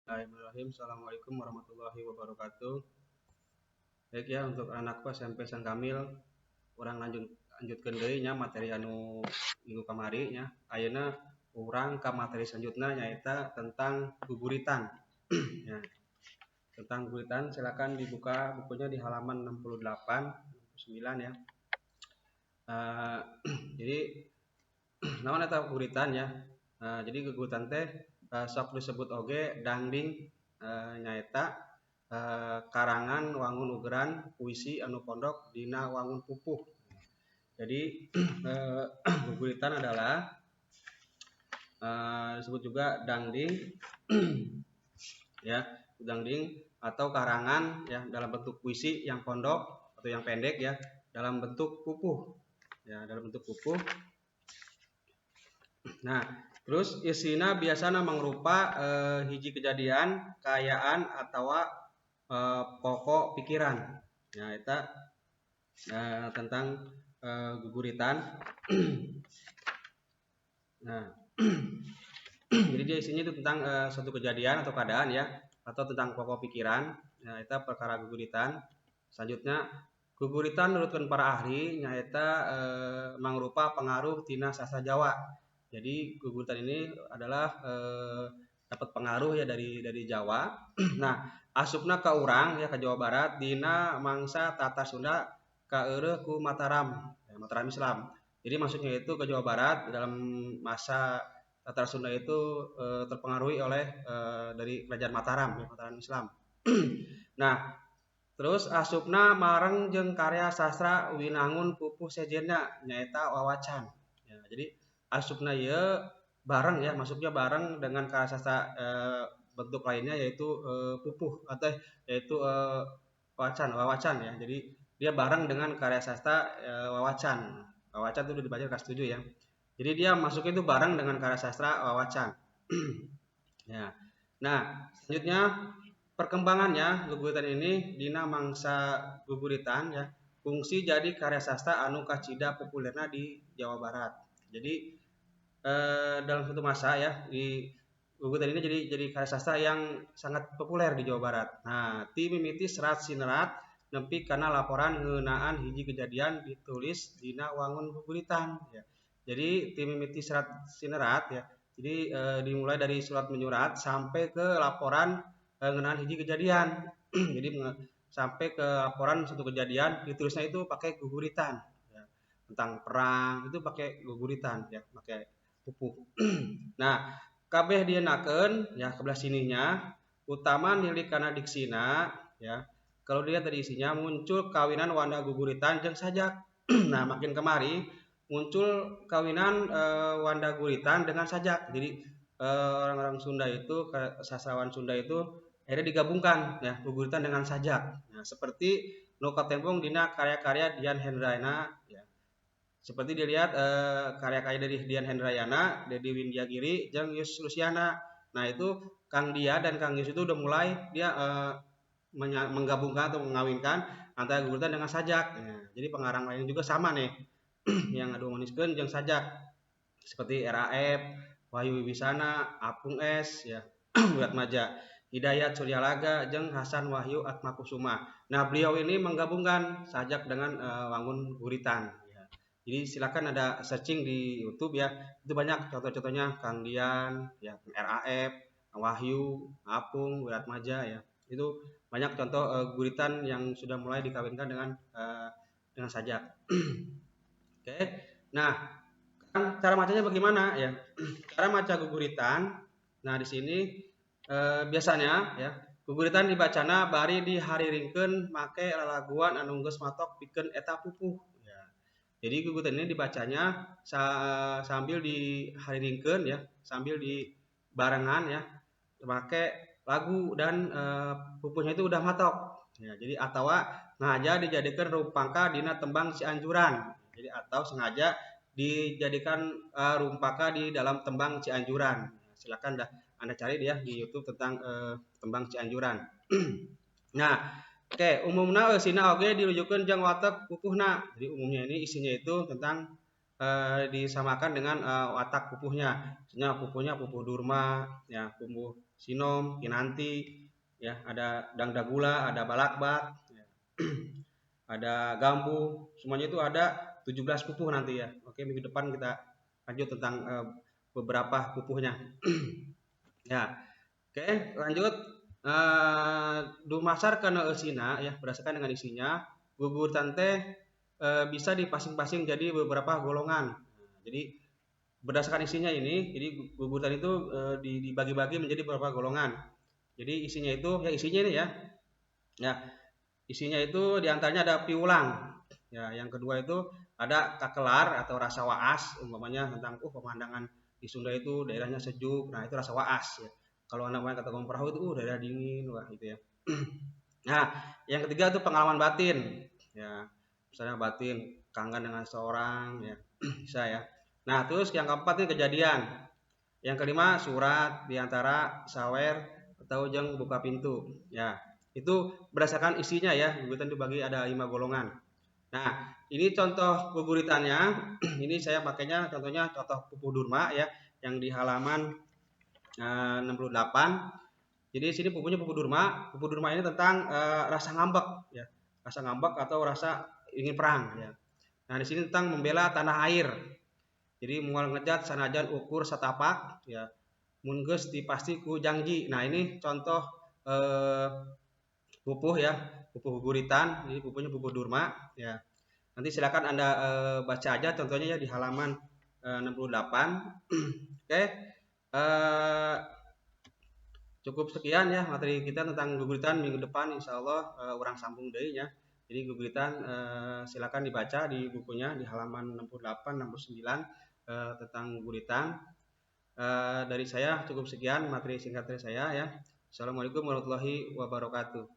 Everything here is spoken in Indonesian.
Bismillahirrahmanirrahim. Assalamualaikum warahmatullahi wabarakatuh. Baik ya, untuk anakku SMP Sang Kamil, orang lanjutkeun deui nya materi anu minggu kamari nya. Ayeuna urang ka materi selanjutna nyaeta tentang guguritan. Ya, tentang guguritan silakan dibuka bukunya di halaman 68 69 ya. Uh, jadi naon eta guguritan ya. Jadi guguritan teh sok disebut oge dangding nyaeta karangan wangun ugeran puisi anu pondok dina wangun pupuh. Jadi guguritan adalah disebut juga dangding ya, dangding atau karangan ya dalam bentuk puisi yang pondok atau yang pendek ya dalam bentuk pupuh. Ya, dalam bentuk pupuh. Nah, terus isina biasana mangrupa hiji kejadian, kaayaan atau pokok pikiran. Ya, eta tentang guguritan. Nah, jadi dia isinya itu tentang suatu kejadian atau keadaan ya, atau tentang pokok pikiran. Nah, eta perkara guguritan. Selanjutnya guguritan nurutkeun para ahli nyaeta mangrupa pengaruh tina sastra Jawa. Jadi guguritan ini adalah dapat pengaruh ya dari Jawa. Nah, asupna ka urang ya ke Jawa Barat dina mangsa Tatar Sunda kaeureuh ku Mataram, ya, Mataram Islam. Jadi maksudnya itu ke Jawa Barat dalam masa Tatar Sunda itu terpengaruhi oleh dari kerajaan Mataram, ya, Mataram Islam. Nah, terus asupna mareng jeung karya sastra winangun pupuh sejenna nyaeta wawacan. Ya, jadi asupna ieu bareng ya, masuknya bareng dengan karya sastra bentuk lainnya yaitu pupuh atau yaitu wawacan ya. Jadi dia bareng dengan karya sastra wawacan. Wawacan itu dibaca kelas 7 ya. Jadi dia masuknya itu bareng dengan karya sastra wawacan. Ya. Nah, selanjutnya perkembangannya guguritan ini dina mangsa guguritan ya fungsi jadi karya sastra anu kacida populerna di Jawa Barat. Jadi dalam satu masa ya di guguritan ini jadi karya sastra yang sangat populer di Jawa Barat. Nah, ti mimiti serat sinerat nempi karena laporan ngeunaan hiji kejadian ditulis dina wangun guguritan ya. Jadi ti mimiti serat sinerat ya. Jadi dimulai dari surat menyurat sampai ke laporan ngeunaan hiji kejadian. Jadi sampai ke laporan satu kejadian ditulisnya itu pakai guguritan ya. Tentang perang itu pakai guguritan ya, pakai pupuh. Nah, kabeh dienakeun ya kebelah sininya utama nilik kana diksina ya. Kalau dilihat dari isinya muncul kawinan wanda guguritan jeung sajak. Nah, makin kemari muncul kawinan wanda guguritan dengan sajak. Jadi orang-orang Sunda itu, sastrawan Sunda itu akhirnya digabungkan ya guguritan dengan sajak. Nah, seperti nu katembong dina karya-karya Dian Hendrayana ya. Seperti dilihat karya-karya dari Dian Hendrayana, Dedi Windiagiri, jeung Yus Lusiana. Nah, itu Kang Dia dan Kang Yus itu udah mulai dia menggabungkan atau mengawinkan antara guguritan dengan sajak. Ya, jadi pengarang lain juga sama nih yang adu maniskeun jeung sajak. Seperti RAF, Wahyu Wiwisana, Apung S ya, Wirat Maja, Hidayat Suryalaga jeung Hasan Wahyu Atmakusuma. Nah, beliau ini menggabungkan sajak dengan wangun guguritan ya. Jadi silakan ada searching di YouTube ya. Itu banyak contoh-contohnya Kang Dian ya, RAF, Wahyu, Apung, Wirat Maja ya. Itu banyak contoh guguritan yang sudah mulai dikawinkan dengan sajak. Oke. Nah, cara bacanya bagaimana ya? Cara baca guguritan. Nah, di sini biasanya ya guguritan dibacana bari dihariringkeun make lalaguan anu geus matok pikeun eta pupuh ya. Jadi guguritan ini dibacanya sambil dihariringkeun ya, sambil dibarengan ya make lagu dan pupuhnya itu udah matok. Ya, jadi atawa sengaja dijadikan rumpangka dina tembang Cianjuran. Jadi atau sengaja dijadikan rumpaka di dalam tembang Cianjuran. Silakan dah Anda cari dia di YouTube tentang tembang Cianjuran. Nah, oke, umumna eusina oge dirujukeun jeung watek pupuhna. Jadi umumnya ini isinya itu tentang disamakan dengan watak pupuhnya. Misalnya pupuhnya pupuh Durma, ya, pupuh Sinom, Kinanti, ya, ada Dangdagula, ada Balakbat, ya, ada Gambu, semuanya itu ada 17 pupuh nanti ya. Oke, minggu depan kita lanjut tentang beberapa pupuhnya. Ya, oke, lanjut. Dumasar kana eusina ya, berdasarkan dengan isinya, guguritan teh bisa dipasing-pasing jadi beberapa golongan. Jadi berdasarkan isinya ini, jadi guguritan itu dibagi-bagi menjadi beberapa golongan. Jadi isinya itu, ya isinya ini ya, ya isinya itu diantaranya ada piulang. Ya, yang kedua itu ada kakelar atau rasa waas, umpamanya tentang pemandangan di Sunda itu daerahnya sejuk. Nah, itu rasa waas ya. Kalau anak-anak kata Kampung Perahu itu daerah dingin, wah gitu ya. Nah, yang ketiga itu pengalaman batin. Ya, misalnya batin kangen dengan seorang ya, bisa ya. Nah, terus yang keempat ini kejadian. Yang kelima surat diantara sawer atau jeng buka pintu. Ya, itu berdasarkan isinya ya. Guguritan dibagi ada 5 golongan. Nah, ini contoh guguritannya. Ini saya pakainya contohnya contoh pupuh Durma ya, yang di halaman 68. Jadi sini pupuhnya pupuh Durma. Pupuh Durma ini tentang rasa ngambek ya. Rasa ngambek atau rasa ingin perang ya. Nah, di sini tentang membela tanah air. Jadi mual ngejat sanajan ukur satapak ya. Mun geus dipasti ku janji. Nah, ini contoh pupuh ya, pupuh guguritan. Ini pupuhnya pupuh Durma ya. Nanti silakan Anda baca aja contohnya ya di halaman 68. Oke. Cukup sekian ya materi kita tentang guguritan minggu depan, insya Allah orang sambung deui ya. Jadi guguritan silakan dibaca di bukunya di halaman 68 69 tentang guguritan. Dari saya cukup sekian materi singkat dari saya ya. Assalamualaikum warahmatullahi wabarakatuh.